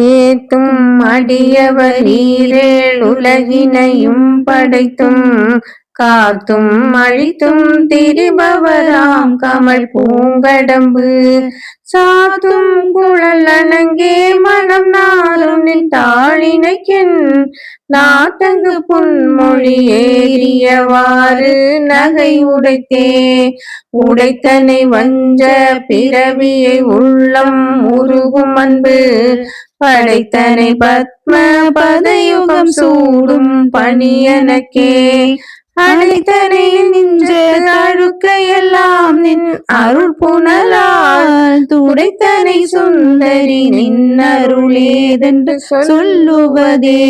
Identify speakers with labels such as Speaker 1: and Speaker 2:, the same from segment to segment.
Speaker 1: ஏத்தும் அடியவர் ஈரேழுலகினையும் படைத்தும் காத்தும் அழித்தும் திரிபவராம் கமல் பூங்கடம்பு சாத்தும் குழல் அணங்கே மனம் நாளும் நின் தாளினைக்கென் நாட்டங்கு புன்மொழி ஏறியவாறு நகை உடைத்தே உடைத்தனை வஞ்ச பிறவியை உள்ளம் உருகும் அன்பு படைத்தனை பத்ம பதயுகம் சூடும் பணியனக்கே அனைத்தனை நின்ற அழுக்கையெல்லாம் நின் அருள் புனலால் துடைத்தனை சுந்தரி நின் அருளேதென்று சொல்லுவதே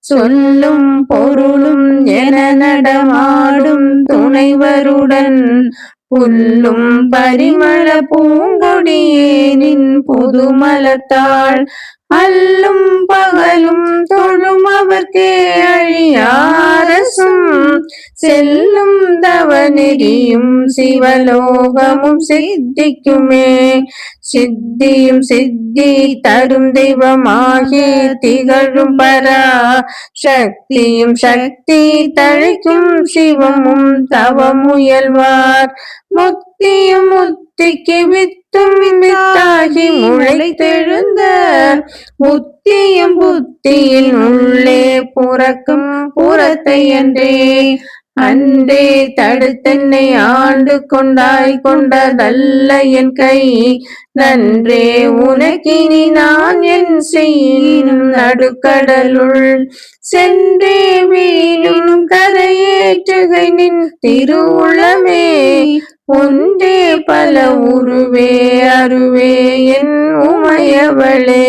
Speaker 1: சொல்லும் பொருளும் என நடமாடும் துணைவருடன் புல்லும் பரிமள பூங்கொடியே நின் புதுமலத்தாள் அல்லும் பகலும் தொழும் அவர்க்கே அழியாரசும் செல்லும் தவநெறியும் சிவலோகமும் சித்திக்குமே சித்தியும் சித்தி தரும் தெய்வமாகி திகழும் பரா சக்தியும் சக்தி தழைக்கும் சிவமும் தவமுயல்வார் முத்தியும் முத்திக்கு வித்தும் வித்தாகி முளைத்தெழுந்த புத்தியும் புத்தியில் உள்ளே புறக்கும் புறத்தை அன்றே தடுத்தென்னை ஆண்டு கொண்டாய் கொண்டதல்ல என் கை நன்றே உனக்கினி நான் என் செய்யும் நடுக்கடலுள் சென்றே வீழும் கரையேற்றுகை நின் திருவுளமே ஒன்றே பல உருவே அருவே என் உமையவளே.